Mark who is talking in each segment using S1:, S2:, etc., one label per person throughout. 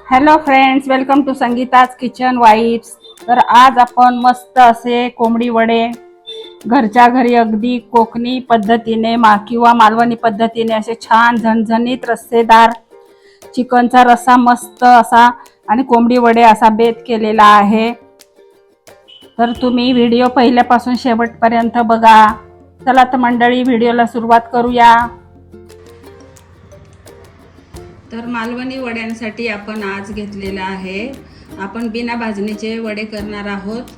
S1: Hello friends, welcome to Sangeeta's kitchen vibes. तर आज आपण मस्त असे कोंबडी वडे घरच्या घरी अगदी कोकणी पद्धतीने किंवा मालवणी पद्धतीने असे छान झणझणीत रस्सेदार चिकनचा रस्सा मस्त असा आणि कोंबडी वडे असा बेत केलेला आहे। तर तुम्ही व्हिडिओ पहिल्यापासून शेवटपर्यंत बघा। चला तर मंडळी, व्हिडिओला सुरुवात करूया। तर मालवणी वड्यांसाठी आपण आज घेतलेला आहे, आपण बिना भाजणीचे वडे करणार आहोत।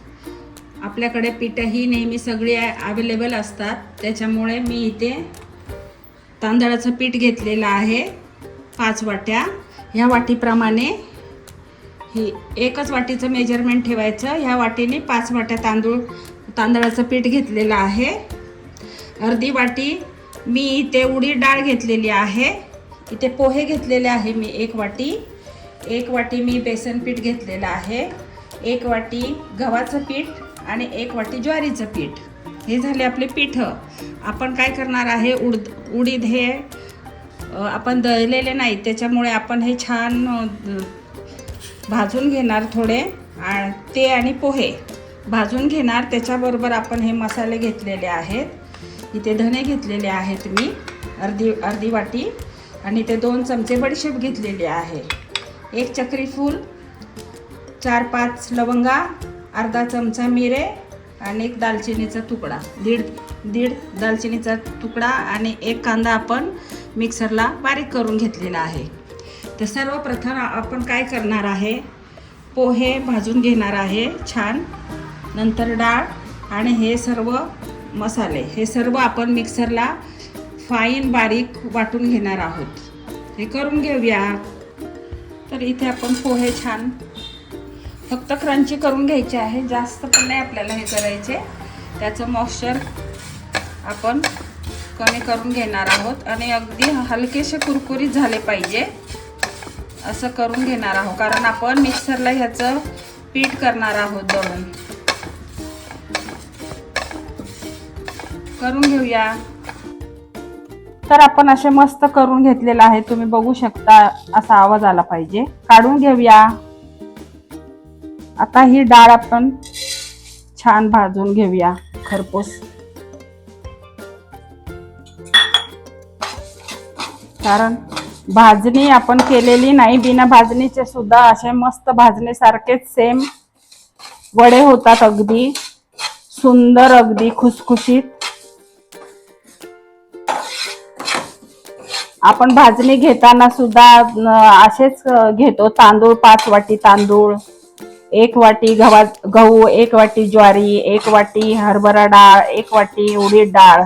S1: आपल्याकडे पीठही नेहमी सगळी अवेलेबल असतात, त्याच्यामुळे मी इथे तांदळाचं पीठ घेतलेलं आहे 5 वाट्या। ह्या वाटीप्रमाणे ही एकच वाटीचं मेजरमेंट ठेवायचं। ह्या वाटीने 5 वाट्या तांदळाचं पीठ घेतलेलं आहे। अर्धी वाटी मी इथे उडीद डाळ घेतलेली आहे। इथे पोहे घेतलेले आहे मी 1 वाटी। 1 वाटी मी बेसन पीठ घेतलेलं आहे। 1 वाटी गव्हाचं पीठ आणि 1 वाटी ज्वारीचं पीठ। हे झाले आपले पीठ। आपण काय करणार आहे, उडीद हे आपण दळलेले नाही, त्याच्यामुळे आपण हे छान भाजून घेणार थोडे। ते आणि पोहे भाजून घेणार, त्याच्याबरोबर आपण हे मसाले घेतलेले आहेत। इथे धणे घेतलेले आहेत मी अर्धी वाटी, आणि ते 2 चमचे बडीशेप घेतलेले आहे। 1 चक्री फूल, 4-5 लवंगा, अर्धा चमचा मिरे आणि 1 दालचिनीचा तुकडा, दीड दालचिनीचा तुकडा आणि 1 कांदा आपण मिक्सरला बारीक करून घेतलेला आहे। तर सर्वप्रथम आपण काय करणार आहे, पोहे भाजून घेणार आहे छान, नंतर डाळ आणि हे सर्व मसाले, हे सर्व आपण मिक्सरला फाईन बारीक वाटून घेणार आहोत। हे करून घेऊया। तर इथे आपण पोहे छान फक्त क्रंची करून घ्यायचे आहे, जास्त पण नाही आपल्याला हे करायचे। त्याचं मॉइश्चर आपण कमी करून घेणार आहोत आणि अगदी हलकेसे कुरकुरीत झाले पाहिजे असं करून घेणार आहोत, कारण आपण मिक्सरला ह्याचं पीठ करणार आहोत दळून। करून घेऊया। तर आपण असे मस्त करून घेतलेला आहे, तुम्ही बघू शकता, असा आवाज आला पाहिजे। काढून घेऊया। आता ही डाळ आपण छान भाजून घेऊया खरपूस, कारण भाजणी आपण केलेली नाही। बिना भाजणीचे सुद्धा असे मस्त भाजणीसारखेच सेम वडे होतात, अगदी सुंदर, अगदी खुसखुशीत। आपण भाजणी घेताना सुद्धा असेच घेतो। तांदूळ 5 वाटी तांदूळ, 1 वाटी गहू, 1 वाटी ज्वारी, 1 वाटी हरभरा डाळ, 1 वाटी उडीद डाळ,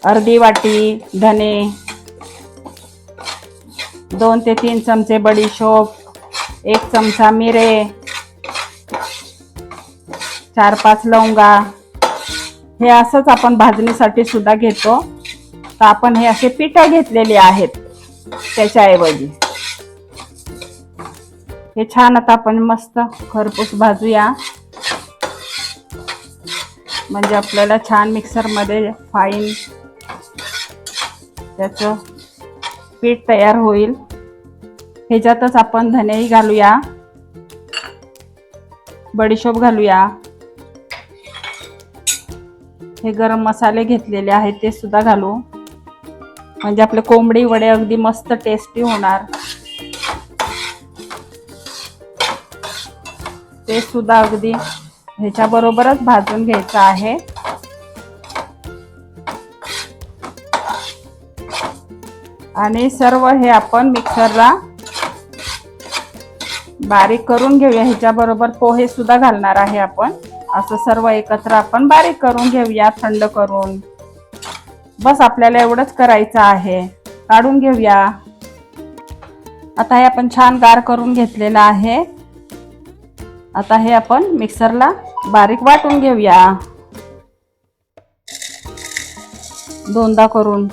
S1: अर्धी वाटी धने, 2 ते 3 चमचे बडीशेप, 1 चमचा मिरे, 4-5 लवंगा। हे असंच आपण भाजणीसाठी सुद्धा घेतो। तर आपण हे असे पीठ घेतलेले आहेत त्याच्याऐवजी हे छान आता आपण मस्त खरपूस भाजूया, म्हणजे आपल्याला छान मिक्सर मध्ये फाईन त्याचं पीठ तयार होईल। ह्याच्यातच आपण धनेही घालूया, बडीशेप घालूया, हे गरम मसाले घेतलेले आहेत ते सुद्धा घालू, म्हणजे आपले कोंबडी वडे अगदी मस्त टेस्टी होणार। ते सुद्धा अगदी ह्याच्या बरोबरच भाजून घ्यायचं आहे। आणि सर्व हे आपण मिक्सरला बारीक करून घेऊया। ह्याच्या बरोबर पोहे सुद्धा घालणार आहे आपण। असं सर्व एकत्र आपण बारीक करून घेऊया, थंड करून। बस आपल्याला एवढंच करायचं आहे। काढून घेऊया। आता हे आपण छान गार करून घेतलेलं आहे। आता हे आपण मिक्सरला बारीक वाटून घेऊया, 2दा करून।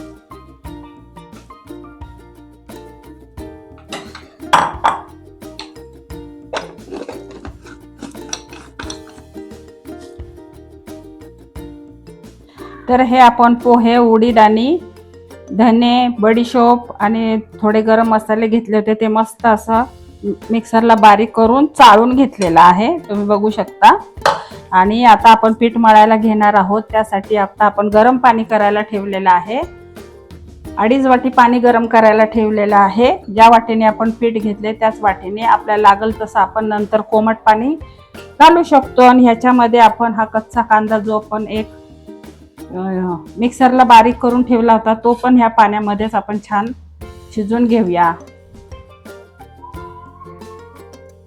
S1: तर हे आपण पोहे, उडीद आणि धने, बडीशोप आणि थोडे गरम मसाले घेतले होते, ते मस्त असं मिक्सरला बारीक करून चाळून घेतलेलं आहे, तुम्ही बघू शकता. आणि आता आपण पीठ मळायला घेणार आहोत. त्यासाठी आता आपण गरम पाणी करायला ठेवलेलं आहे. 2.5 वाटी पाणी गरम करायला ठेवलेलं आहे. ज्या वाटीने आपण पीठ घेतले त्याच वाटीने आपल्याला लागल तसं आपण नंतर कोमट पाणी घालू शकतो. आणि ह्याच्यामध्ये आपण हा कच्चा कांदा जो आपण एक मिक्सरला बारीक करून ठेवला होता तो पण ह्या पाण्यामध्येच आपण छान शिजवून घेऊया.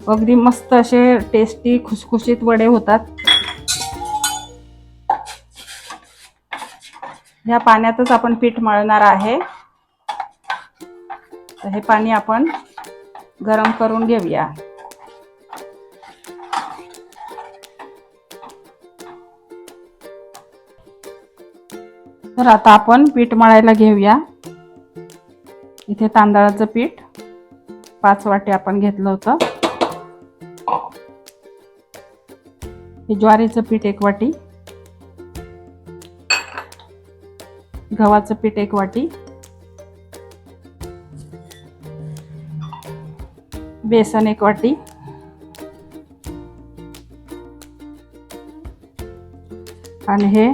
S1: अगदी मस्त असे टेस्टी खुसखुशीत वडे होतात. ह्या पाण्यातच आपण पीठ मळणार आहे. तर हे पाणी आपण गरम करून घेऊया. तर आता आपण पीठ मळायला घेऊया. इथे तांदळाचं पीठ 5 वाटी आपण घेतलं होतं. हे ज्वारीचं पीठ 1 वाटी, गव्हाचं पीठ 1 वाटी, बेसन 1 वाटी, आणि हे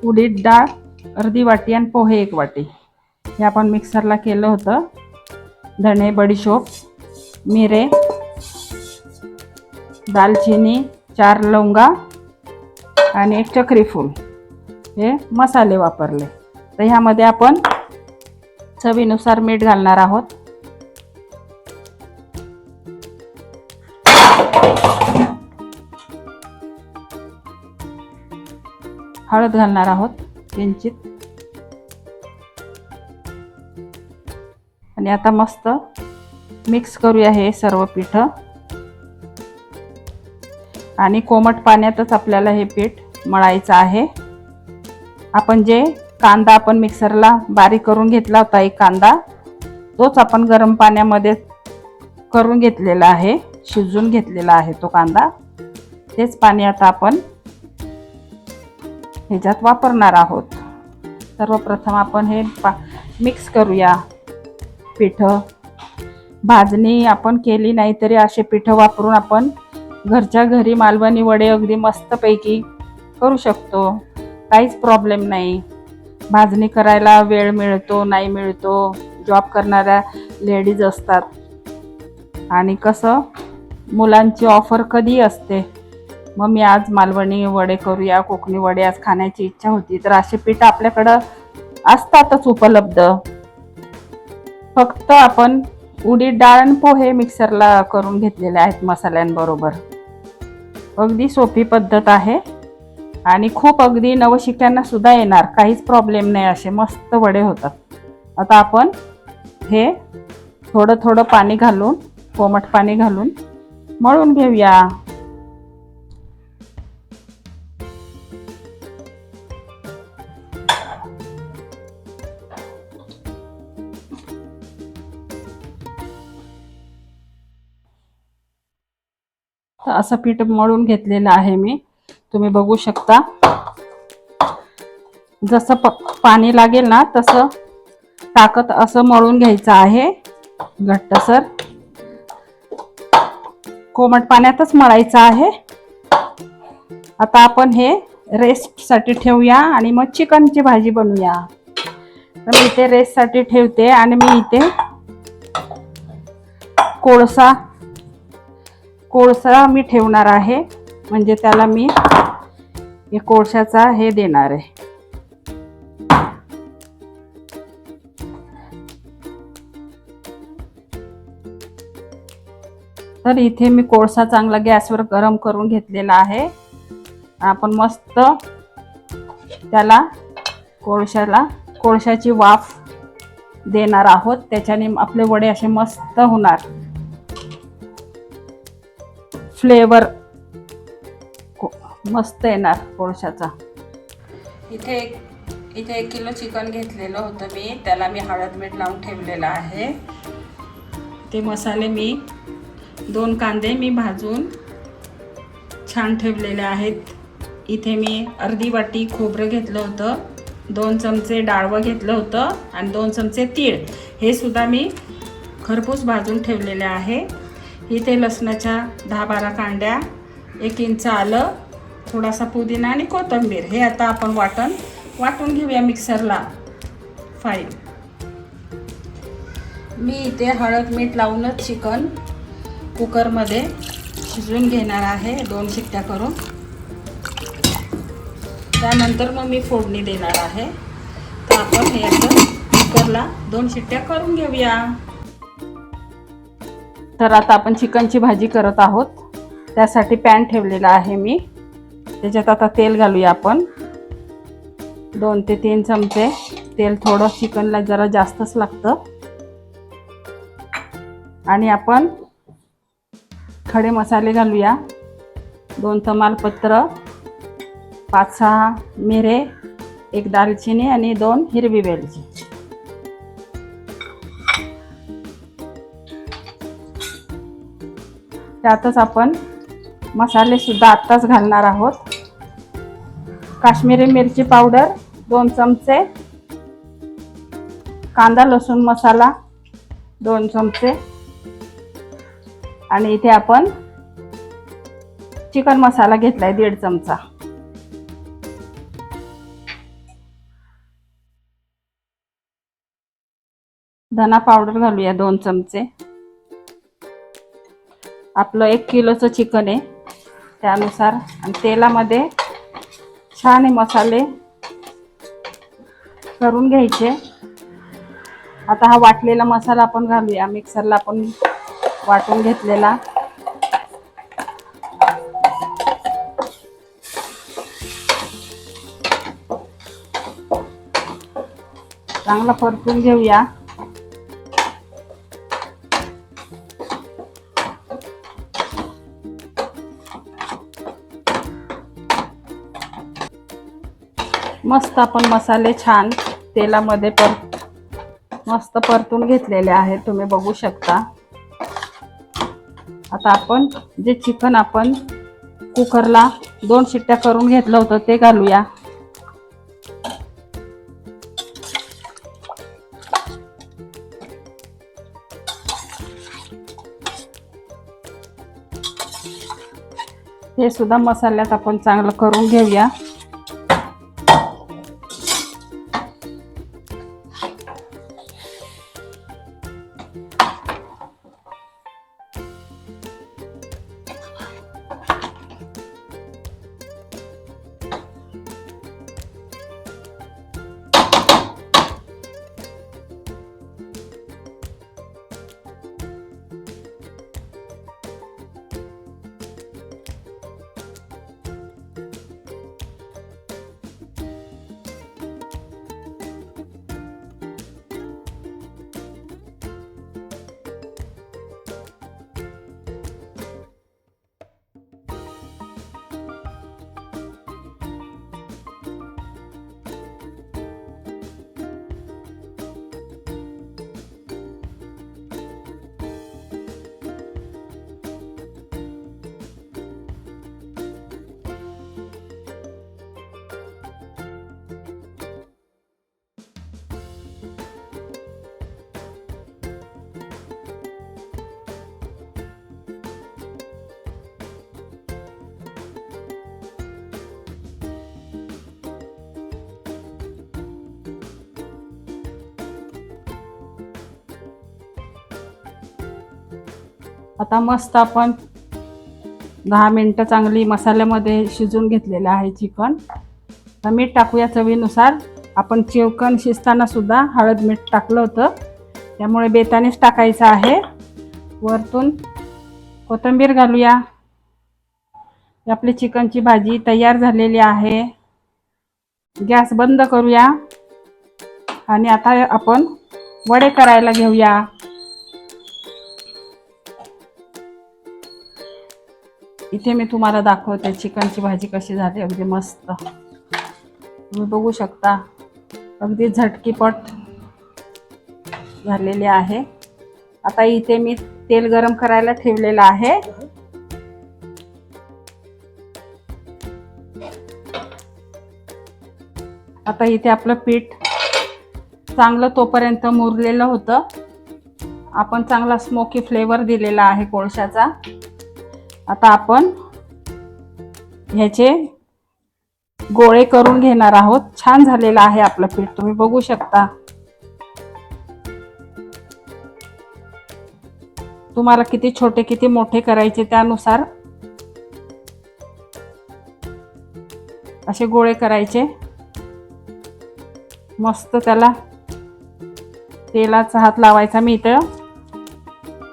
S1: उडीद डाळ अर्धी वाटी आणि पोहे 1 वाटी. हे आपण मिक्सरला केलं होतं. धणे, बडीशोप, मिरे, दालचिनी, 4 लवंगा आणि 1 चक्री फूल हे मसाले वापरले. तर ह्यामध्ये आपण चवीनुसार मीठ घालणार आहोत. हळद घालणार आहोत किंचित. आणि आता मस्त मिक्स करूया हे सर्व पीठ. आणि कोमट पाण्यातच आपल्याला हे पीठ मळायचं आहे. आपण जे कांदा आपण मिक्सरला बारीक करून घेतला होता, एक कांदा, तोच आपण गरम पाण्यामध्ये करून घेतलेला आहे, शिजवून घेतलेला आहे तो कांदा. तेच पाणी आता आपण ह्याच्यात वापरणार आहोत. सर्वप्रथम आपण हे मिक्स करूया पीठ. भाजणी आपण केली नाही तरी असे पीठ वापरून आपण घरच्या घरी मालवणी वडे अगदी मस्तपैकी करू शकतो. काहीच प्रॉब्लेम नाही. भाजणी करायला वेळ मिळतो नाही मिळतो, जॉब करणाऱ्या लेडीज असतात, आणि कसं मुलांची ऑफर कधी असते, मग मी आज मालवणी वडे करूया, कोकणी वडे आज खाण्याची इच्छा होती, तर असे पीठ आपल्याकडं असतातच उपलब्ध. फक्त आपण उडीद डाळ आणि पोहे मिक्सरला करून घेतलेले आहेत मसाल्यांबरोबर. अगदी सोपी पद्धत आहे आणि खूप अगदी नवशिक्यांना सुद्धा येणार, काहीच प्रॉब्लेम नाही, असे मस्त वडे होतात. आता आपण हे थोडं थोडं पाणी घालून, कोमट पाणी घालून मळून घेऊया. तर असं पीठ मळून घेतलेलं आहे मी, तुम्ही बघू शकता. जसं पाणी लागेल ना तसं टाकत असं मळून घ्यायचं आहे घट्टसर. कोमट पाण्यातच मळायचं आहे. आता आपण हे रेस्टसाठी ठेवूया आणि मग चिकनची भाजी बनवूया. तर मी इथे रेस्टसाठी ठेवते आणि मी इथे कोळसा मी ठेवणार आहे, म्हणजे त्याला मी हे कोळशाचा हे देणार आहे. तर इथे मी कोळसा चांगला गॅसवर गरम करून घेतलेला आहे. आपण मस्त त्याला कोळशाची वाफ देणार आहोत. त्याच्याने आपले वडे असे मस्त होणार. फ्लेवर मस्त येणार कोळशाचा. इथे 1 किलो चिकन घेतलेलं होतं मी, त्याला मी हळद मीठ लावून ठेवलेलं आहे. ते मसाले मी 2 कांदे मी भाजून छान ठेवलेले आहेत. इथे मी अर्धी वाटी खोबरं घेतलं होतं, 2 चमचे डाळवं घेतलं होतं आणि 2 चमचे तीळ, हे सुद्धा मी खरपूस भाजून ठेवलेले आहे. इथे लसणाच्या 10-12 कांड्या, 1 इंच आलं, थोडासा पुदिना आणि कोथिंबीर, हे आता आपण वाटून घेऊया मिक्सरला फाईन. मी इथे हळद मीठ लावूनच चिकन कुकरमध्ये शिजवून घेणार आहे 2 शिट्ट्या करून. त्यानंतर मग मी फोडणी देणार आहे. तर आपण हे असं कुकरला 2 शिट्ट्या करून घेऊया. तर आता आपण चिकनची भाजी करत आहोत. त्यासाठी पॅन ठेवलेला आहे मी. त्याच्यात आता तेल घालूया आपण. 2 ते 3 चमचे तेल. थोडं चिकनला जरा जास्तच लागतं. आणि आपण खडे मसाले घालूया. 2 तमालपत्र, 5-6 मिरे, 1 दालचिनी आणि 2 हिरवी वेलची. त्यातच आपण मसाले सुद्धा आत्ताच घालणार आहोत. काश्मीरी मिरची पावडर 2 चमचे, कांदा लसूण मसाला 2 चमचे आणि इथे आपण चिकन मसाला घेतलाय 1.5 चमचा. धना पावडर घालूया 2 चमचे. आपलं 1 किलोचं चिकन आहे त्यानुसार. आणि तेलामध्ये छान हे मसाले करून घ्यायचे. आता हा वाटलेला मसाला आपण घालूया मिक्सरला आपण वाटून घेतलेला. चांगला परतून घेऊया. मस्त आपण मसाले छान तेलामध्ये मस्त परतून घेतलेले आहेत, तुम्ही बघू शकता. आता आपण जे चिकन आपण कुकरला 2 शिट्ट्या करून घेतलं होतं ते घालूया. हे सुद्धा मसाल्यात आपण चांगलं करून घेऊया. आता मस्त आपण 10 मिनिटं चांगली मसाल्यामध्ये शिजून घेतलेलं आहे चिकन. आता मीठ टाकूया चवीनुसार. आपण चिकन शिजताना सुद्धा हळद मीठ टाकलं होतं, त्यामुळे बेतानेच टाकायचं आहे. वरतून कोथिंबीर घालूया. आपली चिकनची भाजी तयार झालेली आहे. गॅस बंद करूया आणि आता आपण वडे करायला घेऊया. इथे मी तुम्हाला दाखवते चिकनची भाजी कशी झाली. अगदी मस्त तुम्ही बघू शकता, अगदी झटकीपट झालेली आहे. आता इथे मी तेल गरम करायला ठेवलेलं आहे. आता इथे आपलं पीठ चांगलं तोपर्यंत मुरलेलं होतं. आपण चांगला स्मोकी फ्लेवर दिलेला आहे कोळशाचा. आता आपण ह्याचे गोळे करून घेणार आहोत. छान झालेलं आहे आपलं पीठ, तुम्ही बघू शकता. तुम्हाला किती छोटे किती मोठे करायचे त्यानुसार असे गोळे करायचे. मस्त त्याला तेलाचा हात लावायचा. मी इथं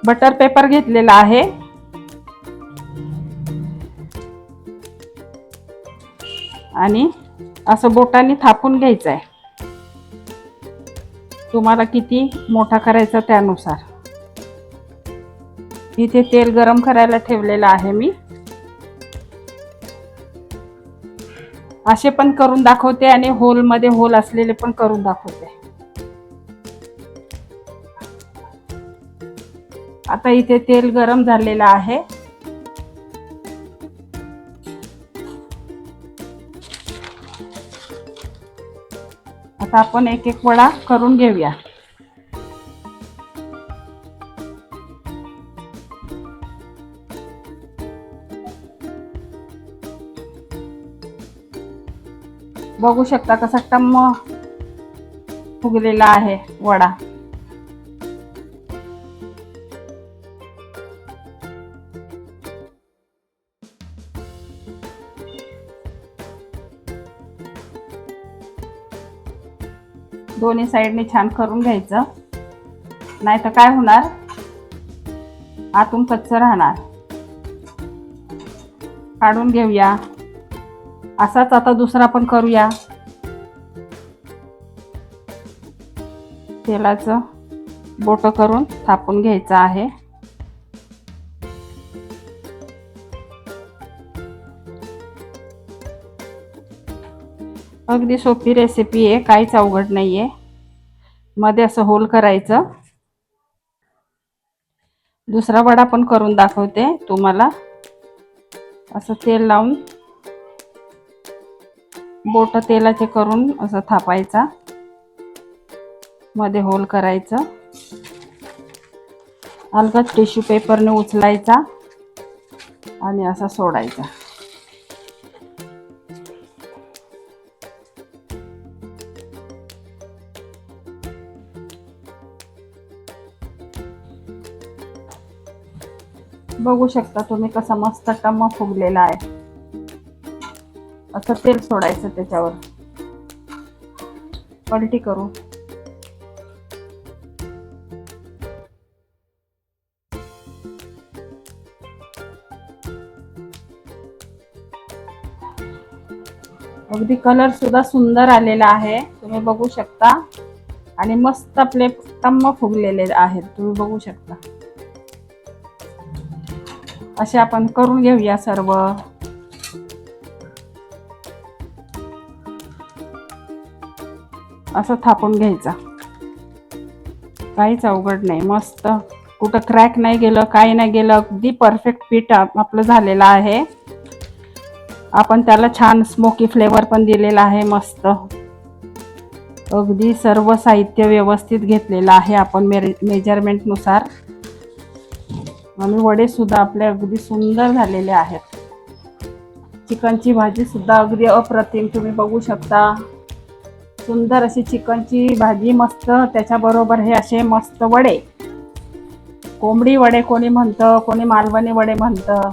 S1: बटर पेपर घेतलेला आहे. आणि असं बोटाने थापून घ्यायचं आहे. तुम्हाला किती मोठा करायचा त्यानुसार. इथे तेल गरम करायला ठेवलेलं आहे मी. असे पण करून दाखवते आणि होलमध्ये होल असलेले पण करून दाखवते. आता इथे तेल गरम झालेलं आहे. आता आपण एक एक वडा करून घेऊया. बघू शकता कसा टम्म फुगलेला आहे वडा. दोन्ही साइडने छान करून घ्यायचं, नाही तर काय होणार, आतून कच्चं राहणार. काढून घेऊया. असाच आता दुसरा पण करूया. तेलाचं बोट करून थापून घ्यायचं आहे. अगदी सोपी रेसिपी आहे, काहीच अवघड नाहीये. मध्ये असं होल करायचं. दुसरा वडा पण करून दाखवते तुम्हाला. असं तेल लावून बोट तेलाचे करून असं थापायचा, मध्ये होल करायचं, अलगद टिश्यू पेपरने उचलायचा आणि असा सोडायचा. बघू शकता तुम्ही कसा मस्त टम्म फुगलेला आहे. असं तेल सोडायचं त्याच्यावर. पलटी करू. अगदी कलर सुद्धा सुंदर आलेला आहे, तुम्ही बघू शकता. आणि मस्त आपले टम्म फुगलेले आहेत, तुम्ही बघू शकता. असे आपण करून घेऊया सर्व. असं थापून घ्यायचा, काहीच अवघड नाही. मस्त कुठं क्रॅक नाही गेलं, काही नाही गेलं. अगदी परफेक्ट पीठ आपलं झालेलं आहे. आपण त्याला छान स्मोकी फ्लेवर पण दिलेला आहे. मस्त अगदी सर्व साहित्य व्यवस्थित घेतलेलं आहे आपण मेजरमेंटनुसार. आणि वडे सुद्धा आपले अगदी सुंदर झालेले आहेत. चिकनची भाजी सुद्धा अगदी अप्रतिम, तुम्ही बघू शकता. सुंदर अशी चिकनची भाजी, मस्त त्याच्याबरोबर हे असे मस्त वडे. कोंबडी वडे कोणी म्हणतं, कोणी मालवणी वडे म्हणतं.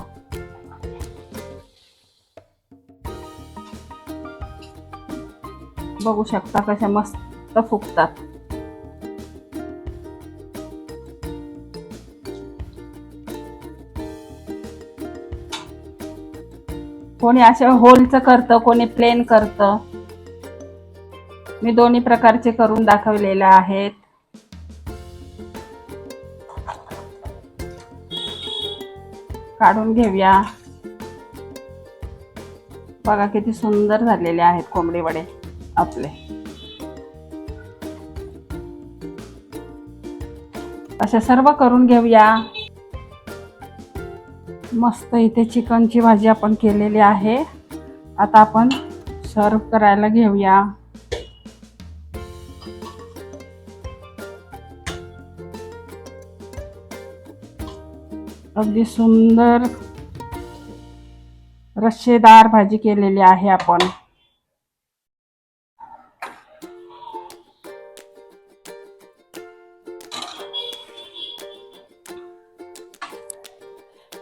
S1: बघू शकता कशा मस्त फुगतात. कोणी असे होलचं करतं, कोणी प्लेन करतं. मी दोन्ही प्रकारचे करून दाखवलेले आहेत. काढून घेऊया. बघा किती सुंदर झालेले आहेत कोंबडी वडे आपले. अशा सर्व करून घेऊया. मस्त इथे चिकनची भाजी आपण केलेली आहे. आता आपण सर्व करायला घेऊया. अगदी सुंदर रस्सेदार भाजी केलेली आहे आपण.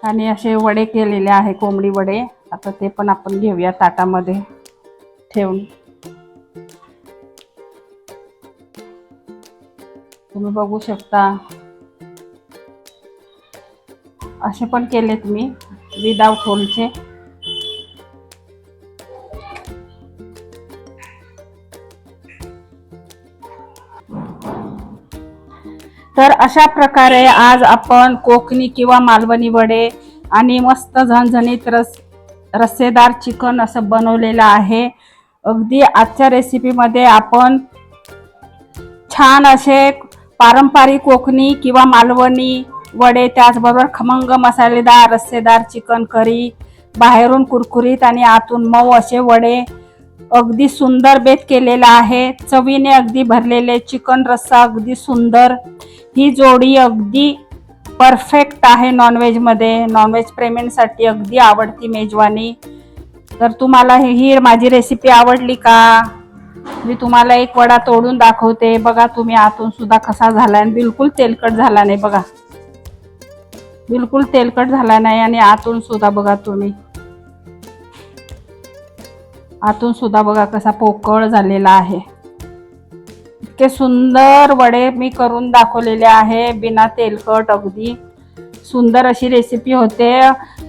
S1: आणि असे वडे केलेले आहे, कोंबडी वडे. आता ते पण आपण घेऊया ताटामध्ये ठेवून. तुम्ही बघू शकता असे पण केलेत मी विदाउट होलचे. तर अशा प्रकारे आज आपण कोकणी किंवा मालवणी वडे आणि मस्त झणझणीत रस्सेदार चिकन असं बनवलेलं आहे. अगदी आजच्या रेसिपीमध्ये आपण छान असे पारंपरिक कोकणी किंवा मालवणी वडे, त्याचबरोबर खमंग मसालेदार रस्सेदार चिकन करी, बाहेरून कुरकुरीत आणि आतून मऊ असे वडे अगदी सुंदर बेत केलेला आहे. चवीने अगदी भरलेले चिकन रस्सा अगदी सुंदर. ही जोडी अगदी परफेक्ट आहे नॉनव्हेजमध्ये. नॉनव्हेज प्रेमींसाठी अगदी आवडती मेजवानी. तर तुम्हाला ही माझी रेसिपी आवडली का? मी तुम्हाला एक वडा तोडून दाखवते. बघा तुम्ही आतून सुद्धा कसा झाला आणि बिलकुल तेलकट झाला नाही. बघा बिलकुल तेलकट झाला नाही आणि आतून सुद्धा बघा तुम्ही, आतून सुद्धा बघा कसा पोकळ झालेला आहे. इतके सुंदर वडे मी करून दाखवलेले आहे बिना तेलकट. अगदी सुंदर अशी रेसिपी होते.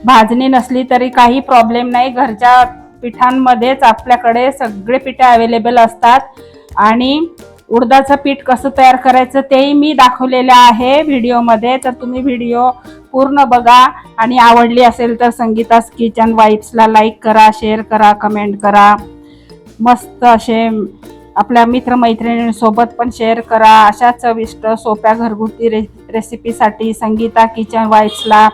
S1: भाजणी नसली तरी काही प्रॉब्लेम नाही. घरच्या पिठांमध्येच आपल्याकडे सगळे पिठे अवेलेबल असतात. आणि उडदाचं पीठ कसं तयार करायचं तेही मी दाखवलेलं आहे व्हिडिओमध्ये. तर तुम्ही व्हिडिओ पूर्ण बघा आणि आवडली असेल तर संगीता's किचन वाईब्सला लाईक करा, शेअर करा, कमेंट करा. मस्त असे आपल्या मित्रमैत्रिणींसोबत पण शेअर करा. अशा चविष्ट सोप्या घरगुती रेसिपीसाठी संगीता किचन वाईब्सला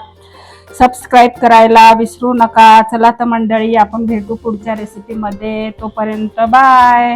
S1: सबस्क्राईब करायला विसरू नका. चला तर मंडळी, आपण भेटू पुढच्या रेसिपीमध्ये. तोपर्यंत बाय.